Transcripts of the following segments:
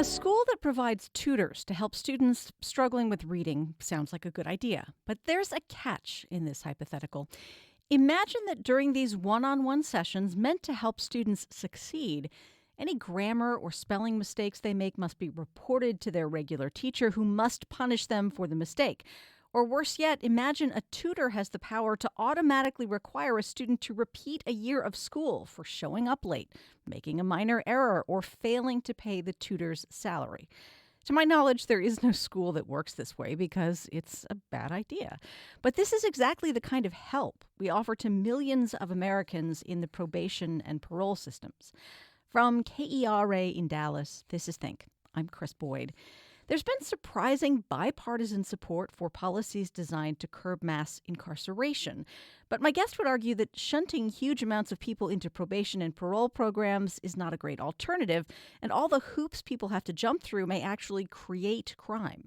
school that provides tutors to help students struggling with reading sounds like a good idea. But there's a catch in this hypothetical. Imagine that during these one on one sessions meant to help students succeed, any grammar or spelling mistakes they make must be reported to their regular teacher, who must punish them for the mistake. Or worse yet, imagine a tutor has the power to automatically require a student to repeat a year of school for showing up late, making a minor error, or failing to pay the tutor's salary. To my knowledge, there is no school that works this way because it's a bad idea. But this is exactly the kind of help we offer to millions of Americans in the probation and parole systems. From KERA in Dallas, this is Think. I'm Chris Boyd. There's been surprising bipartisan support for policies designed to curb mass incarceration. But my guest would argue that shunting huge amounts of people into probation and parole programs is not a great alternative, and all the hoops people have to jump through may actually create crime.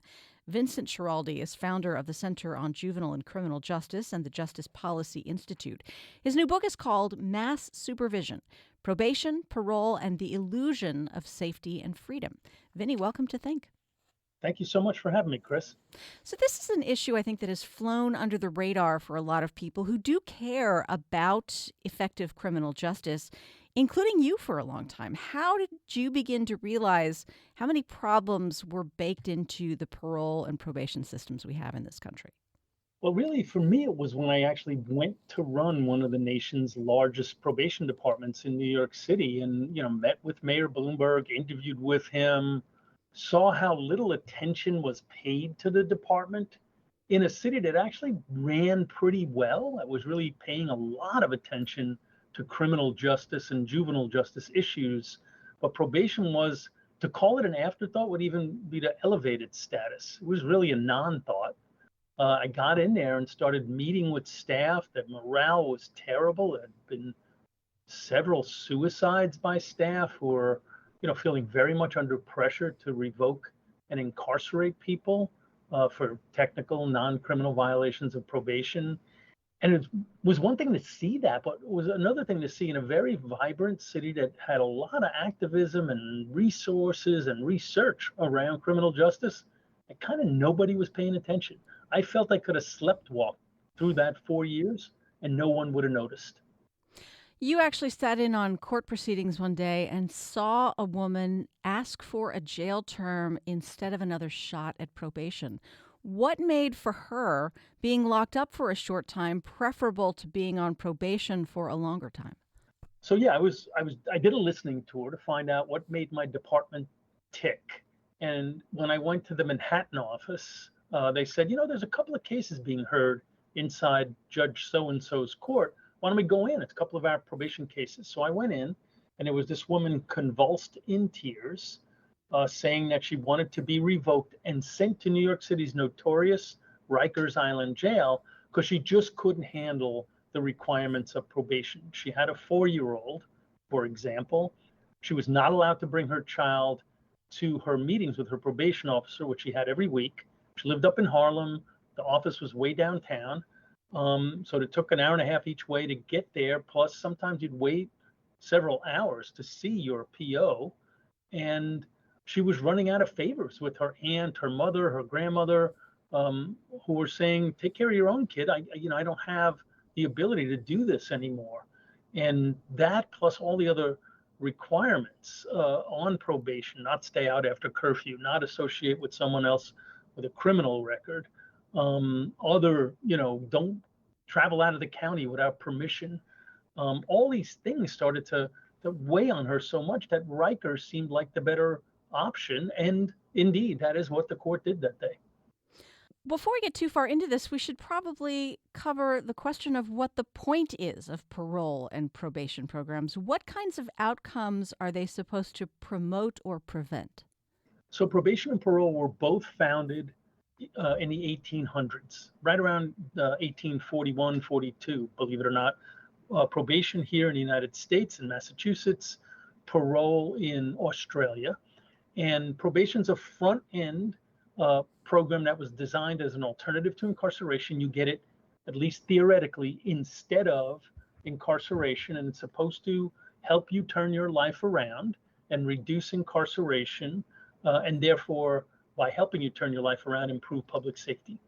Vincent Schiraldi is founder of the Center on Juvenile and Criminal Justice and the Justice Policy Institute. His new book is called Mass Supervision: Probation, Parole, and the Illusion of Safety and Freedom. Vinny, welcome to Think. Thank you so much for having me, Chris. So this is an issue I think that has flown under the radar for a lot of people who do care about effective criminal justice, including you for a long time. How did you begin to realize how many problems were baked into the parole and probation systems we have in this country? Well, really, for me, it was when I actually went to run one of the nation's largest probation departments in New York City and, met with Mayor Bloomberg, interviewed with him, saw how little attention was paid to the department in a city that actually ran pretty well. That was really paying a lot of attention to criminal justice and juvenile justice issues. But probation was, to call it an afterthought would even be to elevate its status. It was really a non-thought. I got in there and started meeting with staff. That morale was terrible. There had been several suicides by staff who were, feeling very much under pressure to revoke and incarcerate people for technical non-criminal violations of probation. And it was one thing to see that, but it was another thing to see in a very vibrant city that had a lot of activism and resources and research around criminal justice. And kind of nobody was paying attention. I felt I could have slept walked through that 4 years and no one would have noticed. You actually sat in on court proceedings one day and saw a woman ask for a jail term instead of another shot at probation. What made for her being locked up for a short time preferable to being on probation for a longer time? So yeah, I did a listening tour to find out what made my department tick. And when I went to the Manhattan office, they said, there's a couple of cases being heard inside Judge so-and-so's court. Why don't we go in? It's a couple of our probation cases. So I went in, and there was this woman convulsed in tears, saying that she wanted to be revoked and sent to New York City's notorious Rikers Island jail because she just couldn't handle the requirements of probation. She had a 4-year-old, for example. She was not allowed to bring her child to her meetings with her probation officer, which she had every week. She lived up in Harlem. The office was way downtown. So it took an hour and a half each way to get there. Plus, sometimes you'd wait several hours to see your PO. And she was running out of favors with her aunt, her mother, her grandmother, who were saying, "Take care of your own kid. I don't have the ability to do this anymore." And that, plus all the other requirements on probation, not stay out after curfew, not associate with someone else with a criminal record, don't travel out of the county without permission. All these things started to weigh on her so much that Rikers seemed like the better option. And indeed, that is what the court did that day. Before we get too far into this, we should probably cover the question of what the point is of parole and probation programs. What kinds of outcomes are they supposed to promote or prevent? So probation and parole were both founded in the 1800s, right around 1841, 42, believe it or not. Probation here in the United States and Massachusetts, parole in Australia. And probation's a front end program that was designed as an alternative to incarceration. You get it, at least theoretically, instead of incarceration. And it's supposed to help you turn your life around and reduce incarceration and therefore, by helping you turn your life around, improve public safety.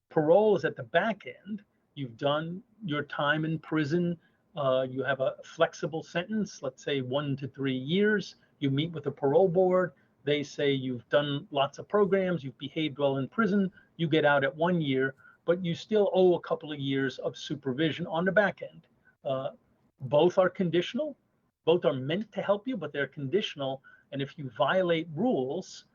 Parole is at the back end. You've done your time in prison. You have a flexible sentence, let's say 1 to 3 years. You meet with the parole board. They say you've done lots of programs, you've behaved well in prison. You get out at 1 year, but you still owe a couple of years of supervision on the back end. Uh, both are conditional. Both are meant to help you, but they're conditional. And if you violate rules,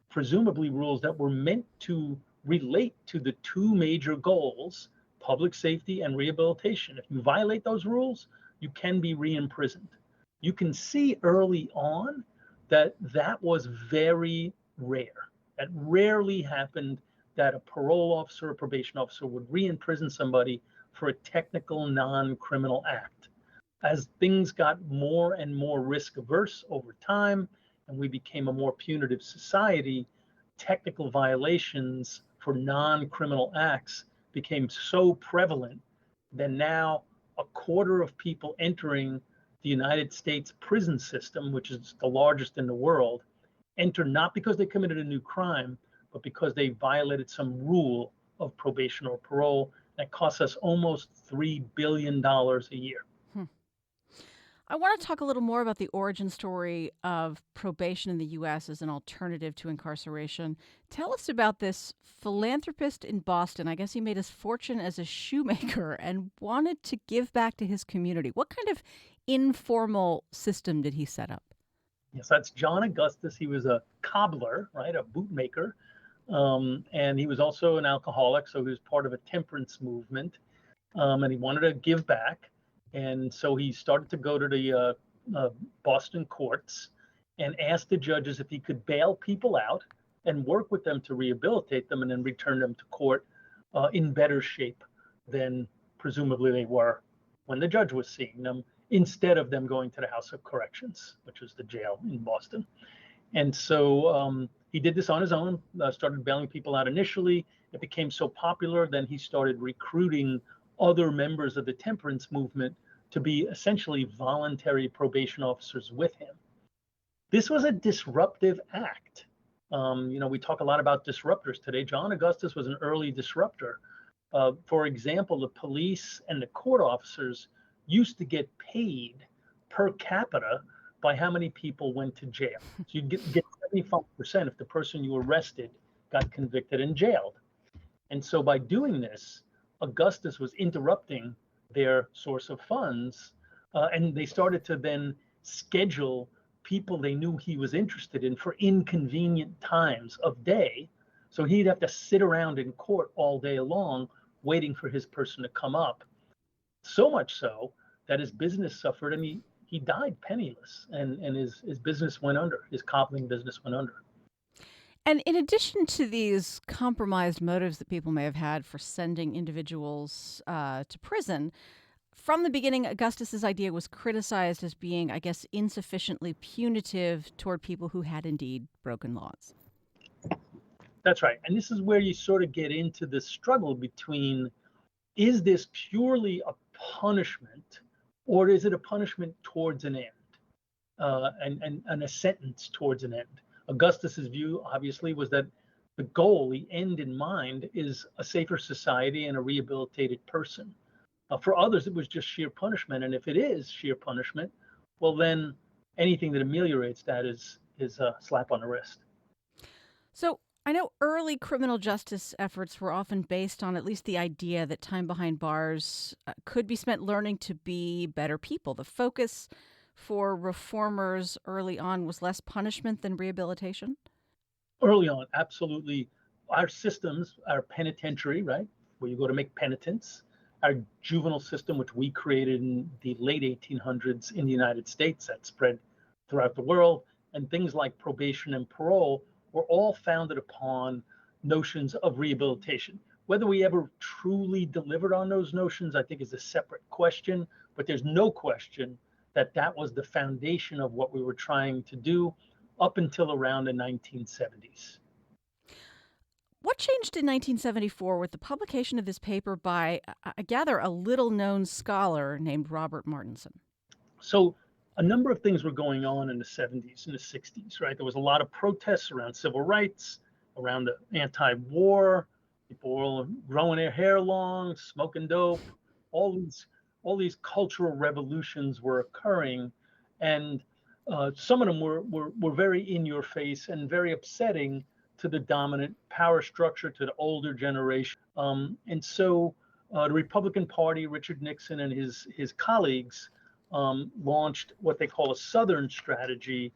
presumably rules that were meant to relate to the two major goals, public safety and rehabilitation. If you violate those rules, you can be re-imprisoned. You can see early on that that was very rare. It rarely happened that a parole officer or probation officer would re-imprison somebody for a technical non-criminal act. As things got more and more risk averse over time, and we became a more punitive society, technical violations for non-criminal acts became so prevalent that now a quarter of people entering the United States prison system, which is the largest in the world, enter not because they committed a new crime, but because they violated some rule of probation or parole that costs us almost $3 billion a year. I want to talk a little more about the origin story of probation in the U.S. as an alternative to incarceration. Tell us about this philanthropist in Boston. I guess he made his fortune as a shoemaker and wanted to give back to his community. What kind of informal system did he set up? Yes, that's John Augustus. He was a cobbler, right, a bootmaker. And he was also an alcoholic, so he was part of a temperance movement. And he wanted to give back. And so he started to go to the Boston courts and asked the judges if he could bail people out and work with them to rehabilitate them and then return them to court in better shape than presumably they were when the judge was seeing them, instead of them going to the House of Corrections, which was the jail in Boston. And so he did this on his own, started bailing people out initially. It became so popular, then he started recruiting other members of the temperance movement to be essentially voluntary probation officers with him. This was a disruptive act. We talk a lot about disruptors today. John Augustus was an early disruptor. For example, the police and the court officers used to get paid per capita by how many people went to jail. So you'd get 75% if the person you arrested got convicted and jailed. And so by doing this, Augustus was interrupting their source of funds, and they started to then schedule people they knew he was interested in for inconvenient times of day. So he'd have to sit around in court all day long waiting for his person to come up. So much so that his business suffered, and he died penniless, and his business went under. His cobbling business went under. And in addition to these compromised motives that people may have had for sending individuals to prison, from the beginning, Augustus's idea was criticized as being, I guess, insufficiently punitive toward people who had indeed broken laws. That's right. And this is where you sort of get into the struggle between, is this purely a punishment, or is it a punishment towards an end, and a sentence towards an end? Augustus's view, obviously, was that the goal, the end in mind, is a safer society and a rehabilitated person. For others, it was just sheer punishment. And if it is sheer punishment, well, then anything that ameliorates that is a slap on the wrist. So I know early criminal justice efforts were often based on at least the idea that time behind bars could be spent learning to be better people. The focus for reformers early on was less punishment than rehabilitation? Early on, absolutely. Our systems, our penitentiary, right, where you go to make penitence, our juvenile system, which we created in the late 1800s in the United States, that spread throughout the world, and things like probation and parole were all founded upon notions of rehabilitation. Whether we ever truly delivered on those notions, I think, is a separate question, but there's no question that that was the foundation of what we were trying to do up until around the 1970s. What changed in 1974 with the publication of this paper by, I gather, a little-known scholar named Robert Martinson? So a number of things were going on in the 70s and the 60s, right? There was a lot of protests around civil rights, around the anti-war. People were growing their hair long, smoking dope. All these all these cultural revolutions were occurring, and some of them were very in your face and very upsetting to the dominant power structure, to the older generation. And so the Republican Party, Richard Nixon and his colleagues launched what they call a Southern strategy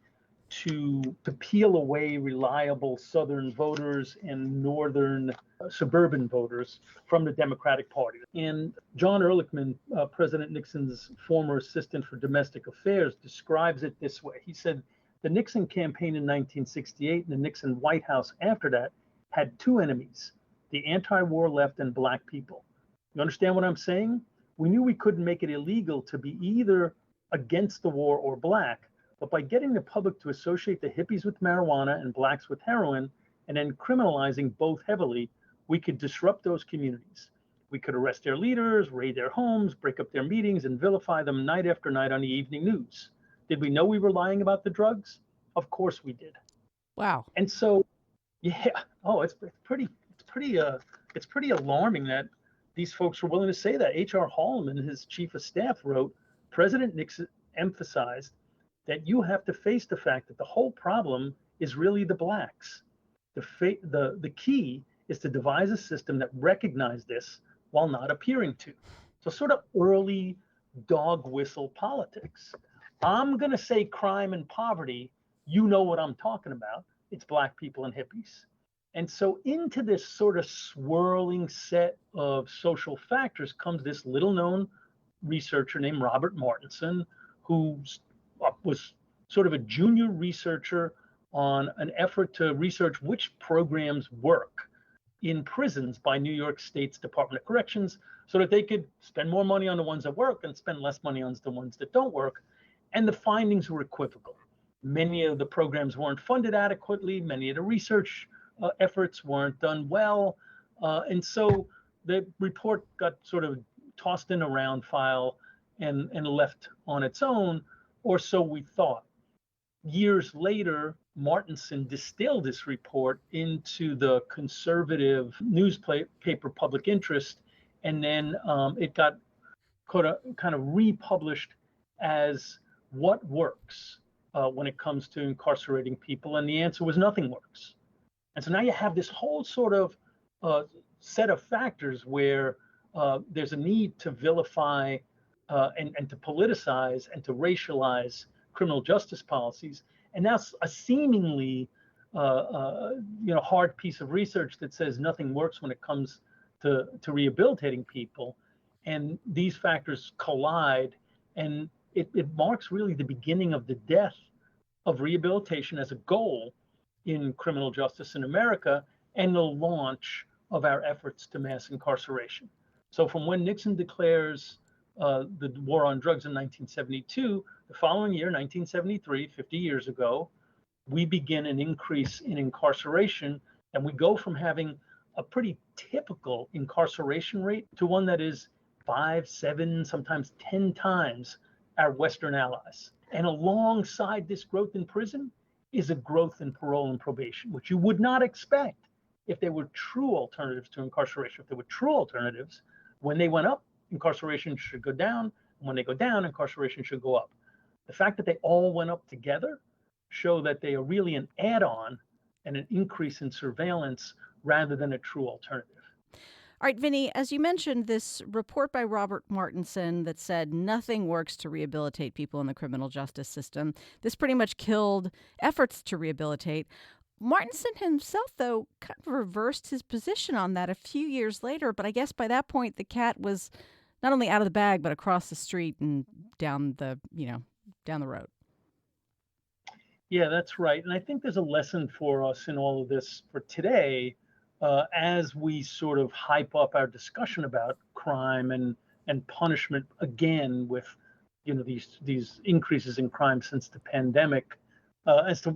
to peel away reliable Southern voters and Northern suburban voters from the Democratic Party. And John Ehrlichman, President Nixon's former assistant for domestic affairs, describes it this way. He said, the Nixon campaign in 1968 and the Nixon White House after that had two enemies, the anti-war left and black people. You understand what I'm saying? We knew we couldn't make it illegal to be either against the war or black, but by getting the public to associate the hippies with marijuana and blacks with heroin, and then criminalizing both heavily, we could disrupt those communities. We could arrest their leaders, raid their homes, break up their meetings, and vilify them night after night on the evening news. Did we know we were lying about the drugs? Of course we did. Wow. And so, yeah, it's pretty alarming that these folks were willing to say that. H.R. Holman, his chief of staff, wrote, President Nixon emphasized that you have to face the fact that the whole problem is really the blacks. The key is to devise a system that recognizes this while not appearing to. So sort of early dog whistle politics. I'm going to say crime and poverty. You know what I'm talking about. It's black people and hippies. And so into this sort of swirling set of social factors comes this little known researcher named Robert Martinson, who was sort of a junior researcher on an effort to research which programs work in prisons by New York State's Department of Corrections so that they could spend more money on the ones that work and spend less money on the ones that don't work. And the findings were equivocal. Many of the programs weren't funded adequately. Many of the research efforts weren't done well. And so the report got sort of tossed in a round file and left on its own, or so we thought. Years later, Martinson distilled this report into the conservative newspaper Public Interest, and then it got kind of republished as what works when it comes to incarcerating people, and the answer was nothing works. And so now you have this whole sort of set of factors where there's a need to vilify and to politicize and to racialize criminal justice policies. And that's a seemingly hard piece of research that says nothing works when it comes to rehabilitating people. And these factors collide, and it marks really the beginning of the death of rehabilitation as a goal in criminal justice in America and the launch of our efforts to mass incarceration. So from when Nixon declares the war on drugs in 1972, the following year, 1973, 50 years ago, we begin an increase in incarceration, and we go from having a pretty typical incarceration rate to one that is 5, 7, sometimes 10 times our Western allies. And alongside this growth in prison is a growth in parole and probation, which you would not expect if they were true alternatives to incarceration. If they were true alternatives, when they went up, incarceration should go down. When they go down, incarceration should go up. The fact that they all went up together show that they are really an add-on and an increase in surveillance rather than a true alternative. All right, Vinny, as you mentioned, this report by Robert Martinson that said nothing works to rehabilitate people in the criminal justice system, this pretty much killed efforts to rehabilitate. Martinson himself, though, kind of reversed his position on that a few years later, but I guess by that point the cat was not only out of the bag, but across the street and down the road. Yeah, that's right. And I think there's a lesson for us in all of this for today, as we sort of hype up our discussion about crime and punishment again with these increases in crime since the pandemic, as to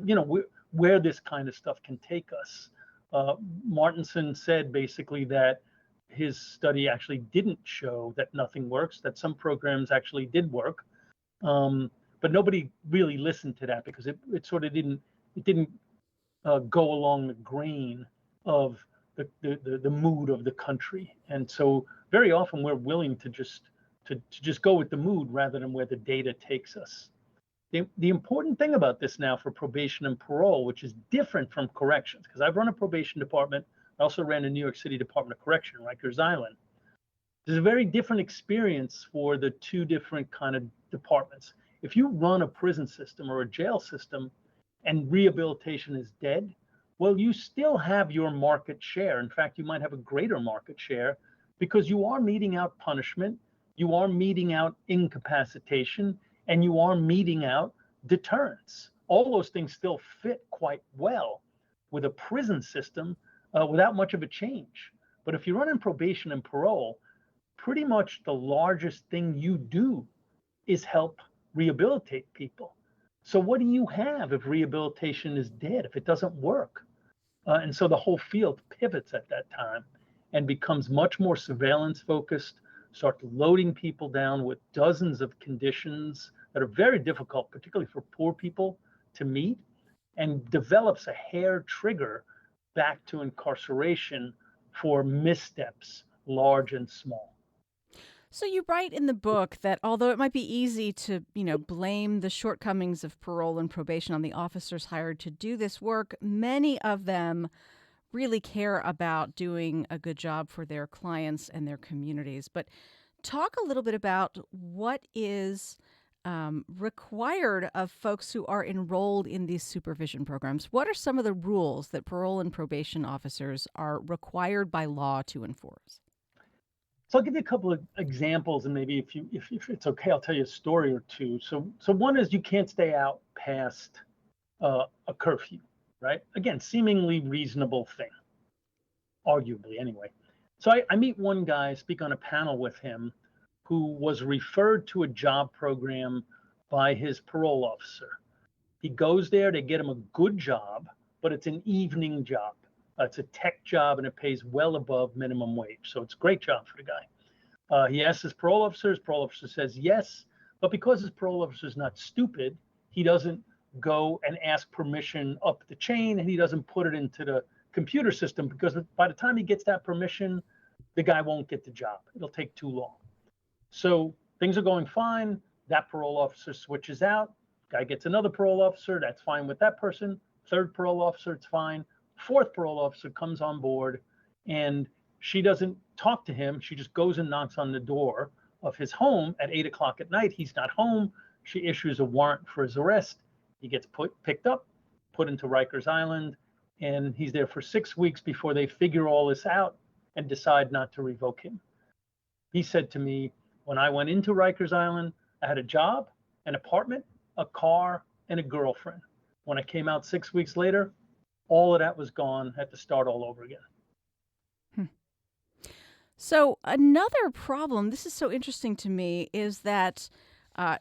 where this kind of stuff can take us. Martinson said basically that his study actually didn't show that nothing works, that some programs actually did work. but nobody really listened to that because it sort of didn't go along the grain of the mood of the country. And so very often we're willing to just go with the mood rather than where the data takes us. The important thing about this now for probation and parole, which is different from corrections, because I've run a probation department, I also ran a New York City Department of Correction, Rikers Island. There's a very different experience for the two different kind of departments. If you run a prison system or a jail system and rehabilitation is dead, well, you still have your market share. In fact, you might have a greater market share because you are meting out punishment, you are meting out incapacitation, and you are meting out deterrence. All those things still fit quite well with a prison system without much of a change. But if you run in probation and parole, pretty much the largest thing you do is help rehabilitate people. So what do you have if rehabilitation is dead, if it doesn't work? And so the whole field pivots at that time and becomes much more surveillance focused, start loading people down with dozens of conditions that are very difficult, particularly for poor people to meet, and develops a hair trigger back to incarceration for missteps, large and small. So you write in the book that although it might be easy to, blame the shortcomings of parole and probation on the officers hired to do this work, many of them really care about doing a good job for their clients and their communities. But talk a little bit about what is required of folks who are enrolled in these supervision programs. What are some of the rules that parole and probation officers are required by law to enforce? So I'll give you a couple of examples, and maybe if it's okay, I'll tell you a story or two. So one is you can't stay out past a curfew, right? Again, seemingly reasonable thing, arguably anyway. So I meet one guy, speak on a panel with him, who was referred to a job program by his parole officer. He goes there to get him a good job, but it's an evening job. It's a tech job and it pays well above minimum wage. So it's a great job for the guy. He asks his parole officer says yes, but because his parole officer is not stupid, he doesn't go and ask permission up the chain, and he doesn't put it into the computer system because by the time he gets that permission, the guy won't get the job. It'll take too long. So things are going fine. That parole officer switches out. Guy gets another parole officer. That's fine with that person. Third parole officer, it's fine. Fourth parole officer comes on board, and she doesn't talk to him. She just goes and knocks on the door of his home at 8 o'clock at night. He's not home. She issues a warrant for his arrest. He gets picked up, put into Rikers Island, and he's there for 6 weeks before they figure all this out and decide not to revoke him. He said to me, when I went into Rikers Island, I had a job, an apartment, a car, and a girlfriend. When I came out 6 weeks later, all of that was gone. Had to start all over again. So another problem, this is so interesting to me, is that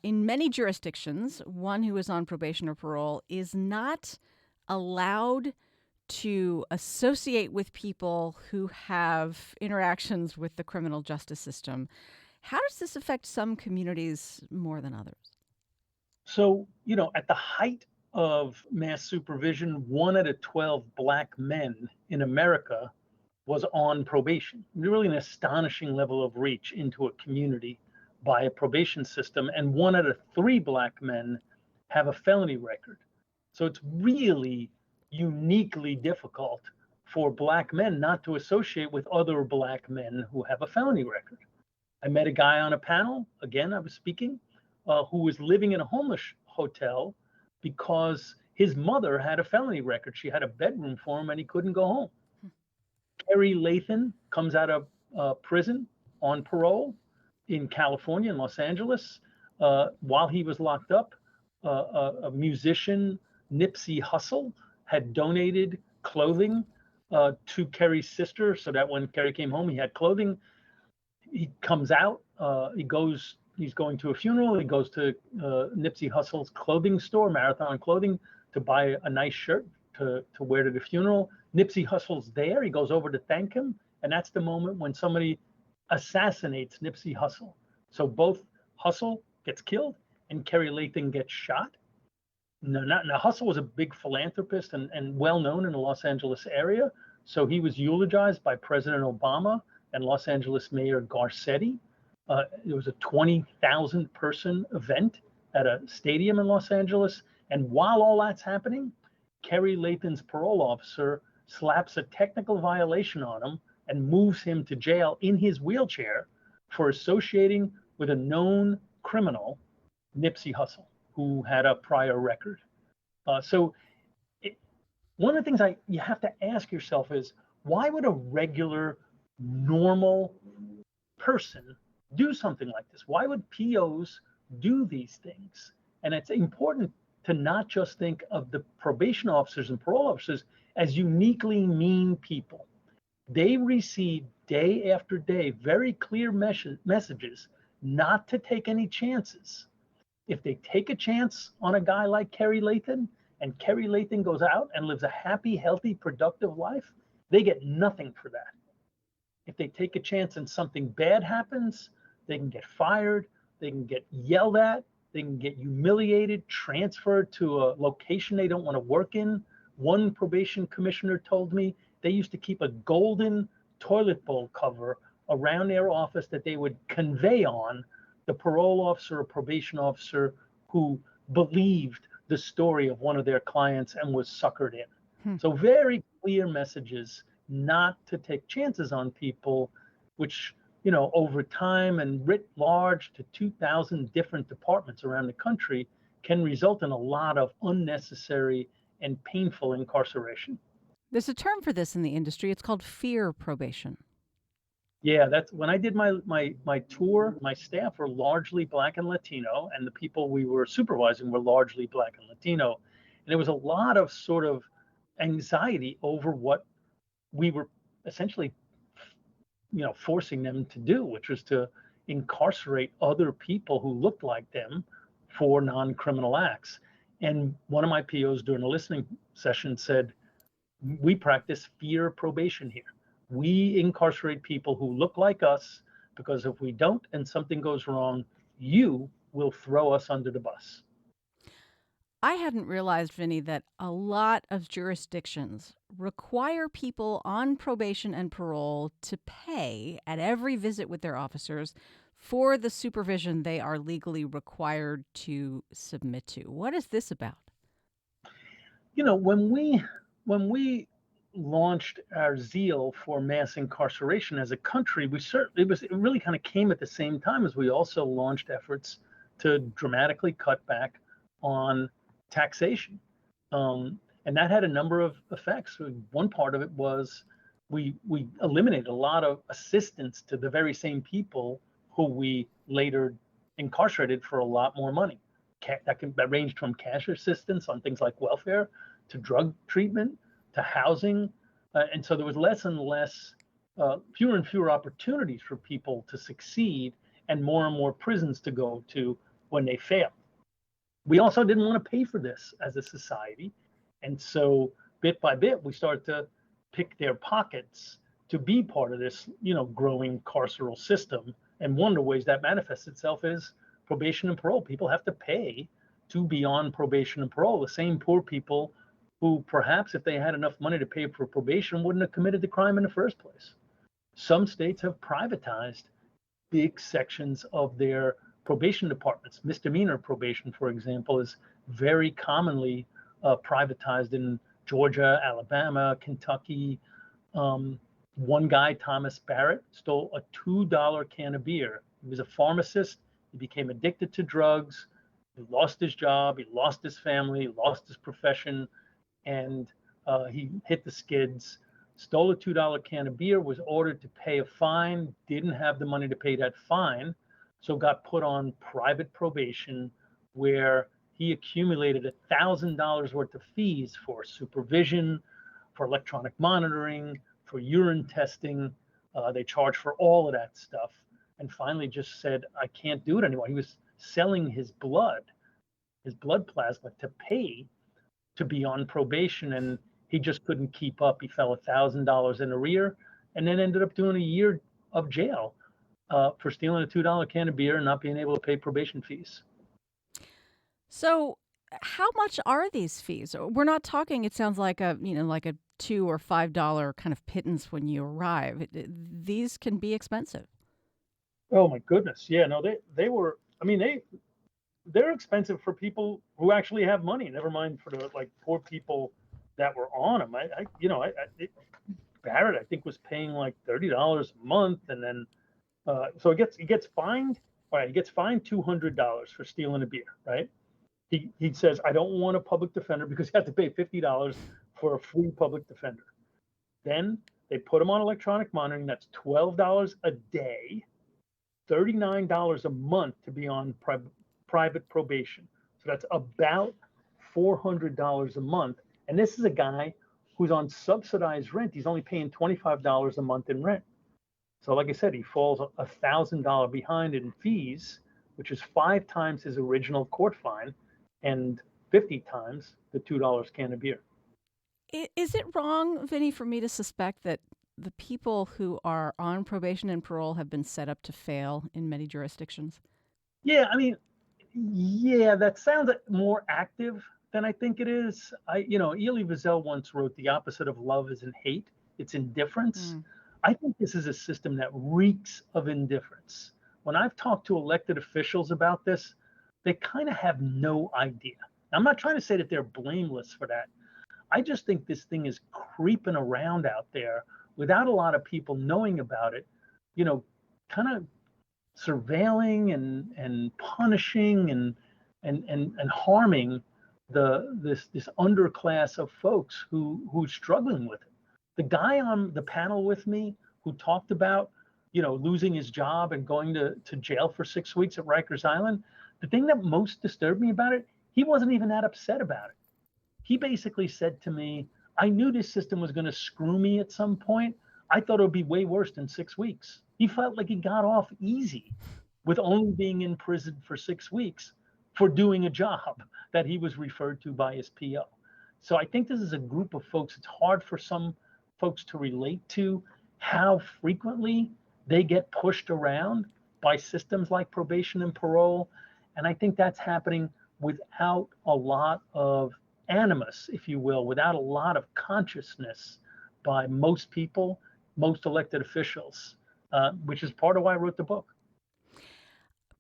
in many jurisdictions, one who is on probation or parole is not allowed to associate with people who have interactions with the criminal justice system. How does this affect some communities more than others? So, at the height of mass supervision, 1 out of 12 Black men in America was on probation. Really an astonishing level of reach into a community by a probation system. And 1 out of 3 Black men have a felony record. So it's really uniquely difficult for Black men not to associate with other Black men who have a felony record. I met a guy on a panel, again, I was speaking, who was living in a homeless hotel because his mother had a felony record. She had a bedroom for him and he couldn't go home. Kerry Lathan comes out of prison on parole in California, in Los Angeles. While he was locked up, a musician, Nipsey Hussle, had donated clothing to Kerry's sister so that when Kerry came home, he had clothing. He comes out, he's going to a funeral. He goes to Nipsey Hussle's clothing store, Marathon Clothing, to buy a nice shirt to wear to the funeral. Nipsey Hussle's there. He goes over to thank him. And that's the moment when somebody assassinates Nipsey Hussle. So both Hussle gets killed and Kerry Lathan gets shot. No, not now. Hustle was a big philanthropist and well known in the Los Angeles area. So he was eulogized by President Obama and Los Angeles Mayor Garcetti. It was a 20,000 person event at a stadium in Los Angeles. And while all that's happening, Kerry Lathan's parole officer slaps a technical violation on him and moves him to jail in his wheelchair for associating with a known criminal, Nipsey Hussle, who had a prior record. So it, one of the things you have to ask yourself is, why would a regular, normal person do something like this? Why would POs do these things? And it's important to not just think of the probation officers and parole officers as uniquely mean people. They receive day after day very clear messages not to take any chances. If they take a chance on a guy like Kerry Lathan, and Kerry Lathan goes out and lives a happy, healthy, productive life, they get nothing for that. If they take a chance and something bad happens, they can get fired, they can get yelled at, they can get humiliated, transferred to a location they don't want to work in. One probation commissioner told me they used to keep a golden toilet bowl cover around their office that they would convey on the parole officer or probation officer who believed the story of one of their clients and was suckered in. So very clear messages not to take chances on people, which, over time and writ large to 2,000 different departments around the country can result in a lot of unnecessary and painful incarceration. There's a term for this in the industry. It's called fear probation. Yeah, that's when I did my tour. My staff were largely Black and Latino, and the people we were supervising were largely Black and Latino. And there was a lot of sort of anxiety over what we were essentially, forcing them to do, which was to incarcerate other people who looked like them for non-criminal acts. And one of my POs during a listening session said, "We practice fear probation here. We incarcerate people who look like us because if we don't and something goes wrong, you will throw us under the bus." I hadn't realized, Vinny, that a lot of jurisdictions require people on probation and parole to pay at every visit with their officers for the supervision they are legally required to submit to. What is this about? When we launched our zeal for mass incarceration as a country, it really kind of came at the same time as we also launched efforts to dramatically cut back on taxation. And that had a number of effects. One part of it was we eliminated a lot of assistance to the very same people who we later incarcerated for a lot more money. That ranged from cash assistance on things like welfare to drug treatment to housing. And so there was less and less, fewer and fewer opportunities for people to succeed and more prisons to go to when they fail. We also didn't want to pay for this as a society. And so bit by bit, we started to pick their pockets to be part of this, growing carceral system. And one of the ways that manifests itself is probation and parole. People have to pay to be on probation and parole. The same poor people who perhaps if they had enough money to pay for probation wouldn't have committed the crime in the first place. Some states have privatized big sections of their probation departments. Misdemeanor probation, for example, is very commonly privatized in Georgia, Alabama, Kentucky. One guy, Thomas Barrett, stole a $2 can of beer. He was a pharmacist. He became addicted to drugs. He lost his job. He lost his family. He lost his profession. And he hit the skids, stole a $2 can of beer, was ordered to pay a fine, didn't have the money to pay that fine, so got put on private probation where he accumulated $1,000 worth of fees for supervision, for electronic monitoring, for urine testing. They charged for all of that stuff and finally just said, "I can't do it anymore." He was selling his blood plasma to pay to be on probation, and he just couldn't keep up. He fell $1,000 in arrear and then ended up doing a year of jail for stealing a $2 can of beer and not being able to pay probation fees. So, how much are these fees? We're not talking, it sounds like like a $2 or $5 kind of pittance when you arrive. These can be expensive. Oh my goodness. Yeah, no, they were, I mean, they're expensive for people who actually have money, never mind for the like poor people that were on them. Barrett, I think, was paying like $30 a month, and then so he gets fined. All right, he gets fined $200 for stealing a beer. Right? He says, I don't want a public defender because you have to pay $50 for a free public defender. Then they put him on electronic monitoring. That's $12 a day, $39 a month to be on private probation. So that's about $400 a month. And this is a guy who's on subsidized rent. He's only paying $25 a month in rent. So, like I said, he falls $1,000 behind in fees, which is 5 times his original court fine and 50 times the $2 can of beer. Is it wrong, Vinny, for me to suspect that the people who are on probation and parole have been set up to fail in many jurisdictions? Yeah, I mean, yeah, that sounds more active than I think it is. Elie Wiesel once wrote, "The opposite of love isn't hate; it's indifference." Mm. I think this is a system that reeks of indifference. When I've talked to elected officials about this, they kind of have no idea. I'm not trying to say that they're blameless for that. I just think this thing is creeping around out there without a lot of people knowing about it, you know, kind of surveilling and punishing and harming this underclass of folks who's struggling with it. The guy on the panel with me who talked about losing his job and going to jail for 6 weeks at Rikers Island, the thing that most disturbed me about it, he wasn't even that upset about it. He basically said to me, I knew this system was going to screw me at some point. I thought it would be way worse than 6 weeks. He felt like he got off easy with only being in prison for 6 weeks for doing a job that he was referred to by his PO. So I think this is a group of folks. It's hard for some folks to relate to how frequently they get pushed around by systems like probation and parole. And I think that's happening without a lot of animus, if you will, without a lot of consciousness by most people, most elected officials, which is part of why I wrote the book.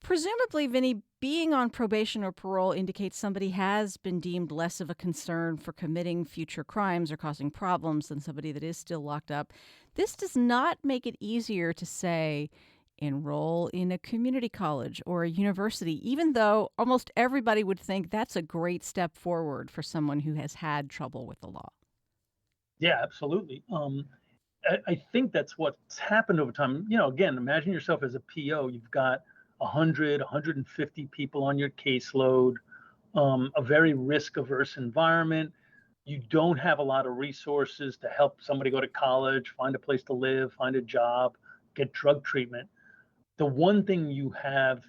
Presumably, Vinny, being on probation or parole indicates somebody has been deemed less of a concern for committing future crimes or causing problems than somebody that is still locked up. This does not make it easier to say, enroll in a community college or a university, even though almost everybody would think that's a great step forward for someone who has had trouble with the law. Yeah, absolutely. I think that's what's happened over time. Again, imagine yourself as a PO. You've got 100, 150 people on your caseload, a very risk averse environment. You don't have a lot of resources to help somebody go to college, find a place to live, find a job, get drug treatment. The one thing you have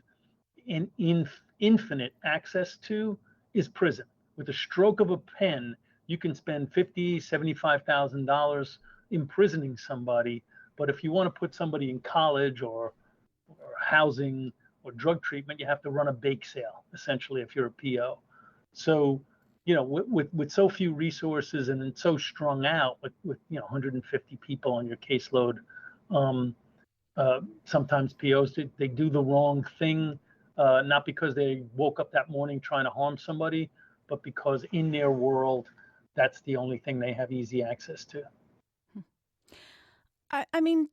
infinite access to is prison. With a stroke of a pen, you can spend $50,000, $75,000 imprisoning somebody. But if you want to put somebody in college or housing or drug treatment, you have to run a bake sale, essentially, if you're a PO. So, with so few resources and so strung out with 150 people on your caseload, um, sometimes POs they do the wrong thing, not because they woke up that morning trying to harm somebody, but because in their world, that's the only thing they have easy access to. I mean,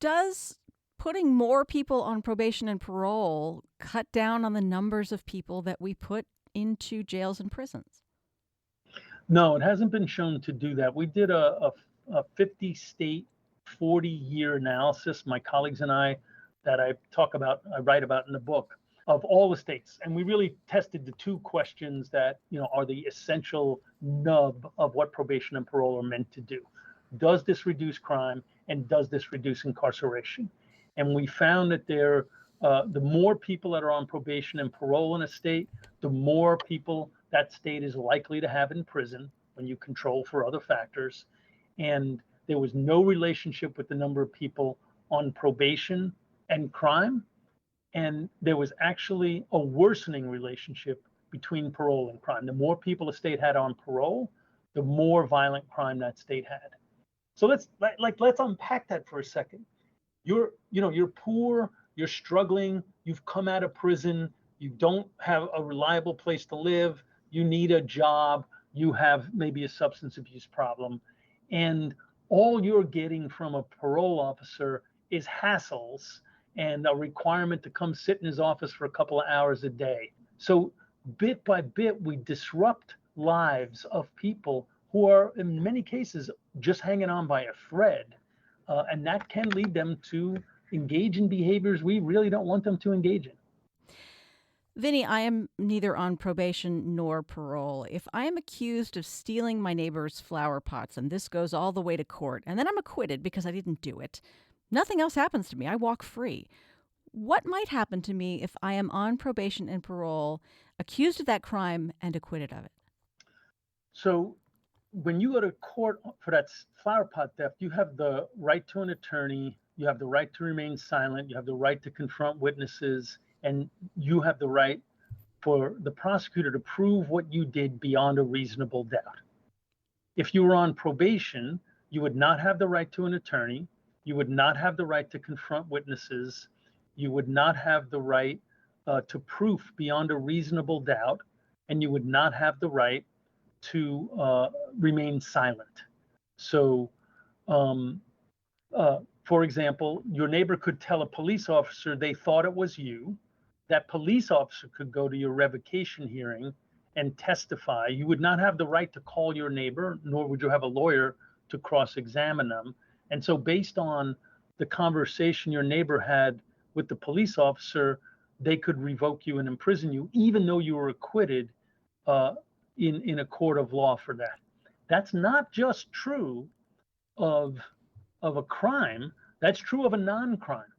does putting more people on probation and parole cut down on the numbers of people that we put into jails and prisons? No, it hasn't been shown to do that. We did a 50 state, 40-year analysis, my colleagues and I, that I write about in the book, of all the states. And we really tested the two questions that, are the essential nub of what probation and parole are meant to do. Does this reduce crime and does this reduce incarceration? And we found that the more people that are on probation and parole in a state, the more people that state is likely to have in prison when you control for other factors. And there was no relationship with the number of people on probation and crime. And there was actually a worsening relationship between parole and crime. The more people a state had on parole, the more violent crime that state had. So let's unpack that for a second. You're poor, you're struggling, you've come out of prison, you don't have a reliable place to live, you need a job, you have maybe a substance abuse problem, and all you're getting from a parole officer is hassles and a requirement to come sit in his office for a couple of hours a day. So bit by bit, we disrupt lives of people who are in many cases just hanging on by a thread. And that can lead them to engage in behaviors we really don't want them to engage in. Vinny, I am neither on probation nor parole. If I am accused of stealing my neighbor's flower pots and this goes all the way to court, and then I'm acquitted because I didn't do it, nothing else happens to me. I walk free. What might happen to me if I am on probation and parole, accused of that crime, and acquitted of it? So when you go to court for that flower pot theft, you have the right to an attorney, you have the right to remain silent, you have the right to confront witnesses, and you have the right for the prosecutor to prove what you did beyond a reasonable doubt. If you were on probation, you would not have the right to an attorney, you would not have the right to confront witnesses, you would not have the right to proof beyond a reasonable doubt, and you would not have the right to remain silent. So, for example, your neighbor could tell a police officer they thought it was you. That police officer could go to your revocation hearing and testify. You would not have the right to call your neighbor, nor would you have a lawyer to cross-examine them. And so based on the conversation your neighbor had with the police officer, they could revoke you and imprison you, even though you were acquitted in a court of law for that. That's not just true of a crime, that's true of a non-crime.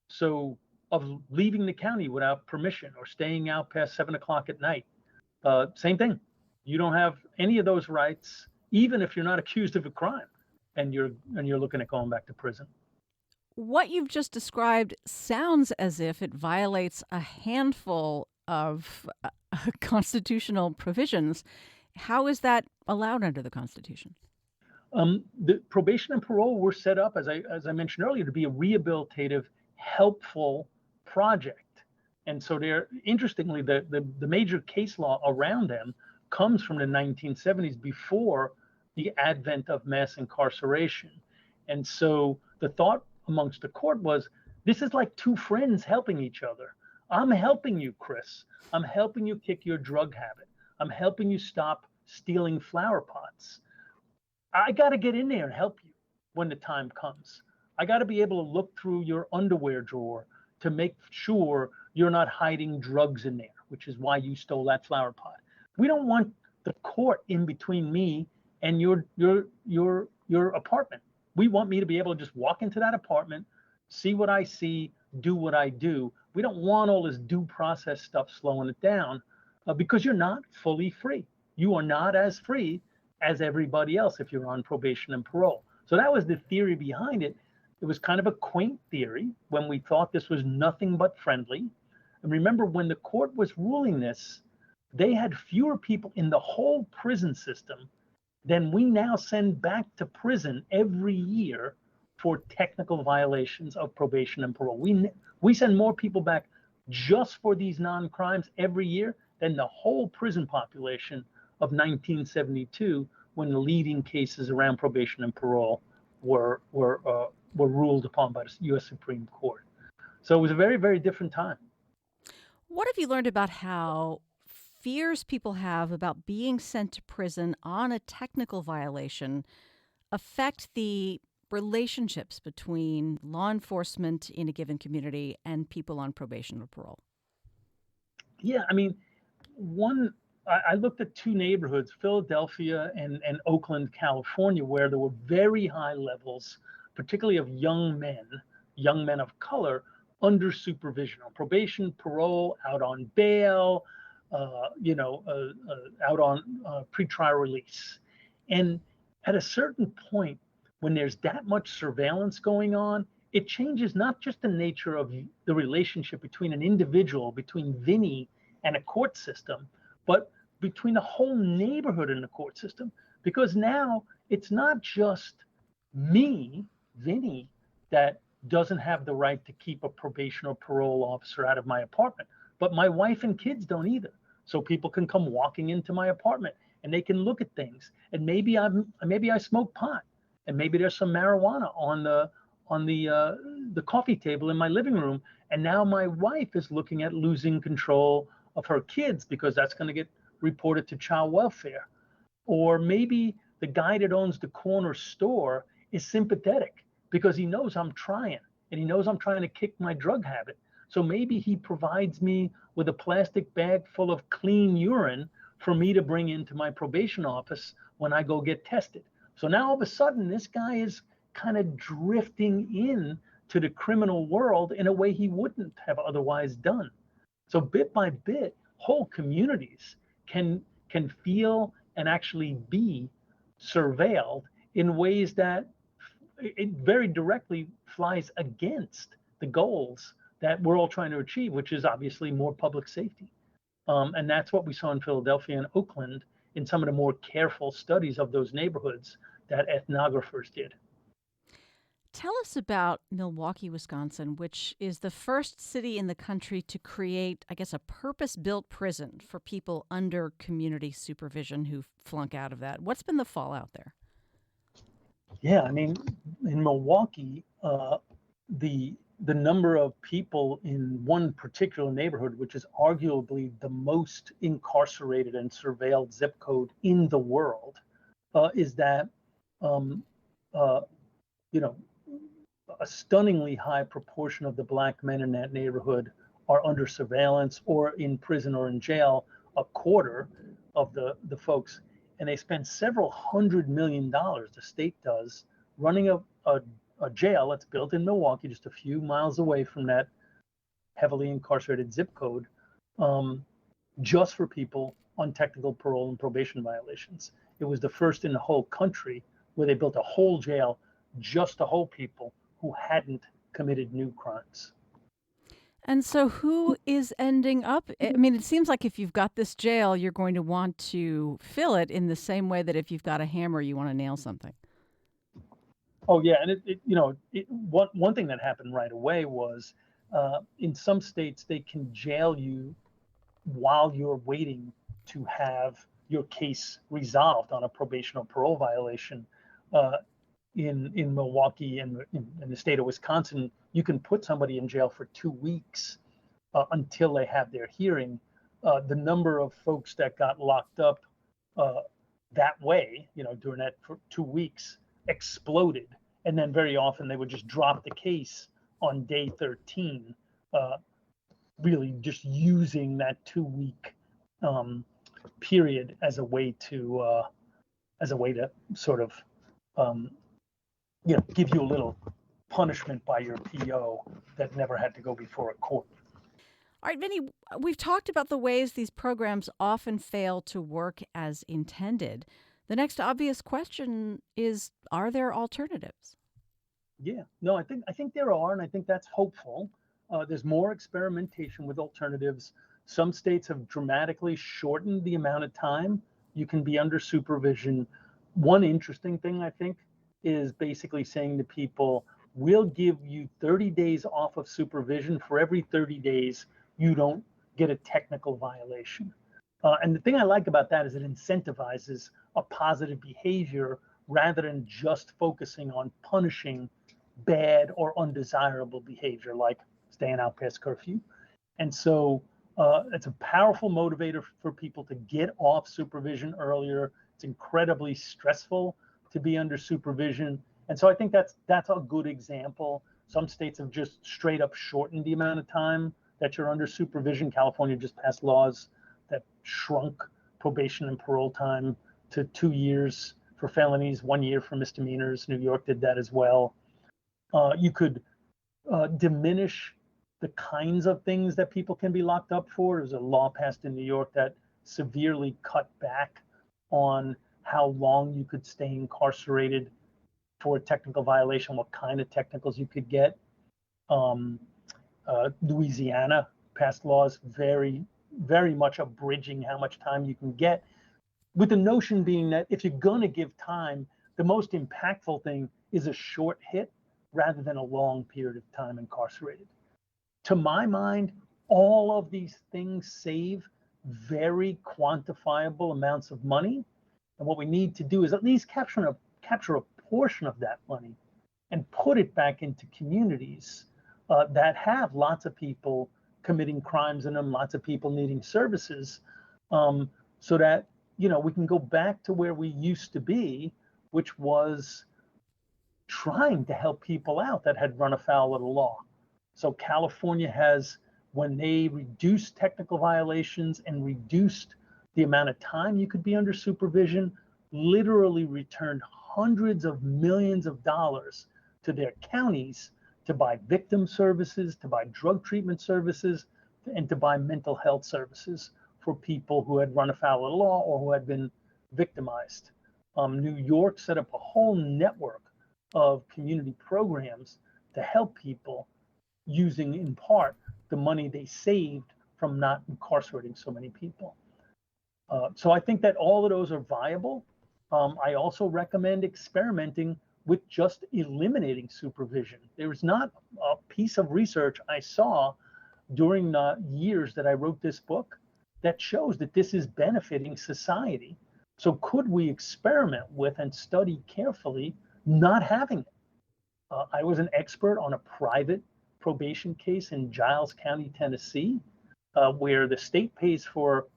So of leaving the county without permission or staying out past 7 o'clock at night, same thing. You don't have any of those rights, even if you're not accused of a crime and you're looking at going back to prison. What you've just described sounds as if it violates a handful of constitutional provisions. How is that allowed under the Constitution? The probation and parole were set up, as I mentioned earlier, to be a rehabilitative, helpful project. And so they're interestingly, the major case law around them comes from the 1970s, before the advent of mass incarceration. And so the thought amongst the court was, this is like two friends helping each other. I'm helping you, Chris. I'm helping you kick your drug habit. I'm helping you stop stealing flower pots. I got to get in there and help you when the time comes. I got to be able to look through your underwear drawer to make sure you're not hiding drugs in there, which is why you stole that flower pot. We don't want the court in between me and your apartment. We want me to be able to just walk into that apartment, see what I see, do what I do. We don't want all this due process stuff slowing it down, because you're not fully free. You are not as free as everybody else if you're on probation and parole. So that was the theory behind it. It was kind of a quaint theory when we thought this was nothing but friendly. And remember, when the court was ruling this, they had fewer people in the whole prison system than we now send back to prison every year for technical violations of probation and parole. We send more people back just for these non-crimes every year than the whole prison population of 1972, when the leading cases around probation and parole were ruled upon by the U.S. Supreme Court. So it was a very, very different time. What have you learned about how fears people have about being sent to prison on a technical violation affect the relationships between law enforcement in a given community and people on probation or parole? Yeah, I mean, I looked at two neighborhoods, Philadelphia and Oakland, California, where there were very high levels, particularly of young men of color, under supervision, on probation, parole, out on bail, out on pretrial release. And at a certain point, when there's that much surveillance going on, it changes not just the nature of the relationship between an individual, between Vinny and a court system, but between the whole neighborhood and the court system. Because now it's not just me, Vinny, that doesn't have the right to keep a probation or parole officer out of my apartment, but my wife and kids don't either. So people can come walking into my apartment and they can look at things. And maybe I smoke pot, and maybe there's some marijuana on the coffee table in my living room. And now my wife is looking at losing control of her kids because that's going to get reported to child welfare. Or maybe the guy that owns the corner store is sympathetic because he knows I'm trying, and he knows I'm trying to kick my drug habit. So maybe he provides me with a plastic bag full of clean urine for me to bring into my probation office when I go get tested. So now all of a sudden, this guy is kind of drifting in to the criminal world in a way he wouldn't have otherwise done. So bit by bit, whole communities can feel and actually be surveilled in ways that it very directly flies against the goals that we're all trying to achieve, which is obviously more public safety. And that's what we saw in Philadelphia and Oakland in some of the more careful studies of those neighborhoods that ethnographers did. Tell us about Milwaukee, Wisconsin, which is the first city in the country to create, I guess, a purpose built prison for people under community supervision who flunk out of that. What's been the fallout there? Yeah, I mean, in Milwaukee, the number of people in one particular neighborhood, which is arguably the most incarcerated and surveilled zip code in the world, is that um, uh, you know a stunningly high proportion of the black men in that neighborhood are under surveillance or in prison or in jail. A quarter of the folks, and they spend several $100 million, the state does, running a jail that's built in Milwaukee, just a few miles away from that heavily incarcerated zip code, um, just for people on technical parole and probation violations. It was the first in the whole country where they built a whole jail just to hold people who hadn't committed new crimes. And so, who is ending up? I mean, it seems like if you've got this jail, you're going to want to fill it in the same way that if you've got a hammer, you want to nail something. Oh yeah, and one thing that happened right away was in some states they can jail you while you're waiting to have your case resolved on a probation or parole violation. Uh, in Milwaukee and in the state of Wisconsin, you can put somebody in jail for 2 weeks until they have their hearing. The number of folks that got locked up uh, that way, during that for 2 weeks, exploded. And then very often they would just drop the case on day 13, uh, really just using that 2 week um, period as a way to sort of um, give you a little punishment by your PO that never had to go before a court. All right, Vinny, we've talked about the ways these programs often fail to work as intended. The next obvious question is, are there alternatives? Yeah, no, I think there are, and I think that's hopeful. There's more experimentation with alternatives. Some states have dramatically shortened the amount of time you can be under supervision. One interesting thing I think is basically saying to people, we'll give you 30 days off of supervision for every 30 days you don't get a technical violation. And the thing I like about that is it incentivizes a positive behavior rather than just focusing on punishing bad or undesirable behavior like staying out past curfew. And so it's a powerful motivator for people to get off supervision earlier. It's incredibly stressful to be under supervision. And so I think that's a good example. Some states have just straight up shortened the amount of time that you're under supervision. California just passed laws that shrunk probation and parole time to 2 years for felonies, 1 year for misdemeanors. New York did that as well. You could diminish the kinds of things that people can be locked up for. There's a law passed in New York that severely cut back on how long you could stay incarcerated for a technical violation, what kind of technicals you could get. Louisiana passed laws very very much abridging how much time you can get, with the notion being that if you're going to give time, the most impactful thing is a short hit rather than a long period of time incarcerated. To my mind, all of these things save very quantifiable amounts of money. And what we need to do is at least capture a portion of that money and put it back into communities that have lots of people committing crimes in them, lots of people needing services, so that we can go back to where we used to be, which was trying to help people out that had run afoul of the law. So California has, when they reduced technical violations and reduced the amount of time you could be under supervision, literally returned hundreds of millions of dollars to their counties to buy victim services, to buy drug treatment services, and to buy mental health services for people who had run afoul of the law or who had been victimized. New York set up a whole network of community programs to help people using, in part, the money they saved from not incarcerating so many people. So I think that all of those are viable. I also recommend experimenting with just eliminating supervision. There is not a piece of research I saw during the years that I wrote this book that shows that this is benefiting society. So could we experiment with and study carefully not having it? I was an expert on a private probation case in Giles County, Tennessee, where the state pays for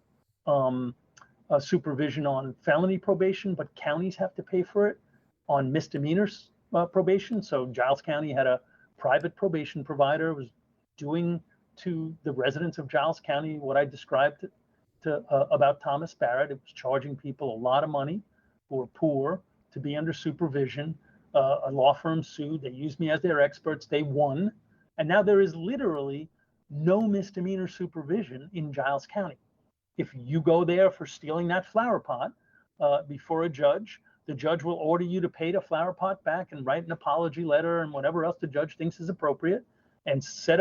supervision on felony probation, but counties have to pay for it on misdemeanors probation. So Giles County had a private probation provider, was doing to the residents of Giles County what I described about Thomas Barrett. It was charging people a lot of money who were poor to be under supervision. A law firm sued. They used me as their experts. They won. And now there is literally no misdemeanor supervision in Giles County. If you go there for stealing that flower pot before a judge, the judge will order you to pay the flower pot back and write an apology letter and whatever else the judge thinks is appropriate, and set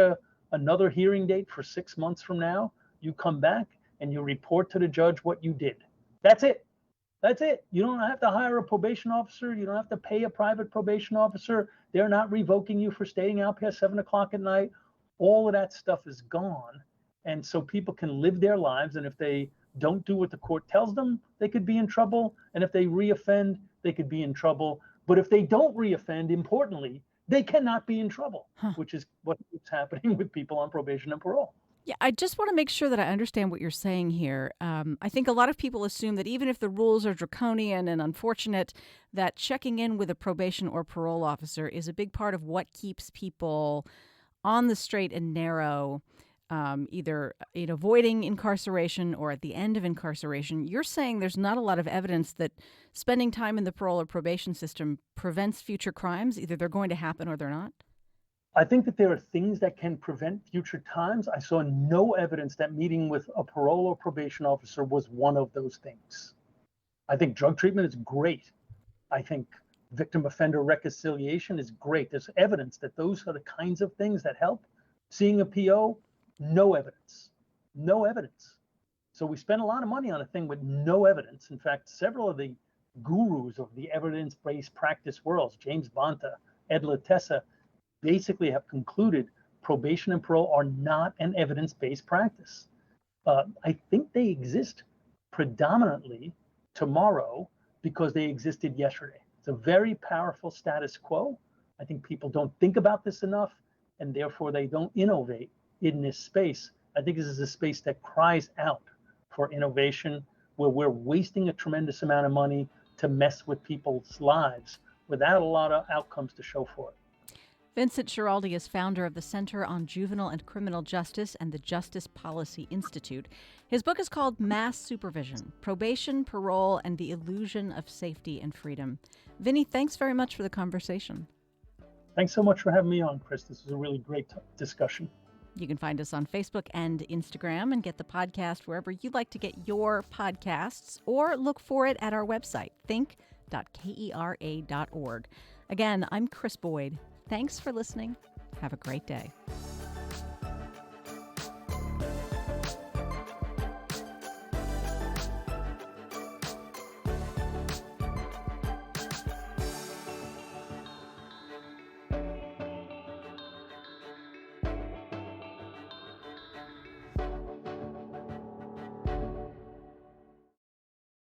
another hearing date for 6 months from now. You come back and you report to the judge what you did. That's it. That's it. You don't have to hire a probation officer. You don't have to pay a private probation officer. They're not revoking you for staying out past 7 o'clock at night. All of that stuff is gone. And so people can live their lives. And if they don't do what the court tells them, they could be in trouble. And if they reoffend, they could be in trouble. But if they don't reoffend, importantly, they cannot be in trouble, which is what's happening with people on probation and parole. Yeah, I just want to make sure that I understand what you're saying here. I think a lot of people assume that even if the rules are draconian and unfortunate, that checking in with a probation or parole officer is a big part of what keeps people on the straight and narrow, either in avoiding incarceration or at the end of incarceration. You're saying there's not a lot of evidence that spending time in the parole or probation system prevents future crimes. Either they're going to happen or they're not? I think that there are things that can prevent future times. I saw no evidence that meeting with a parole or probation officer was one of those things. I think drug treatment is great. I think victim offender reconciliation is great. There's evidence that those are the kinds of things that help. Seeing a PO, no evidence. No evidence. So we spend a lot of money on a thing with no evidence. In fact, several of the gurus of the evidence-based practice worlds, James Bonta, Ed Latessa, basically have concluded probation and parole are not an evidence-based practice. I think they exist predominantly tomorrow because they existed yesterday. It's a very powerful status quo. I think people don't think about this enough, and therefore they don't innovate in this space. I think this is a space that cries out for innovation, where we're wasting a tremendous amount of money to mess with people's lives without a lot of outcomes to show for it. Vincent Schiraldi is founder of the Center on Juvenile and Criminal Justice and the Justice Policy Institute. His book is called Mass Supervision: Probation, Parole, and the Illusion of Safety and Freedom. Vinny, thanks very much for the conversation. Thanks so much for having me on, Chris. This was a really great discussion. You can find us on Facebook and Instagram and get the podcast wherever you like to get your podcasts, or look for it at our website, think.kera.org. Again, I'm Chris Boyd. Thanks for listening. Have a great day.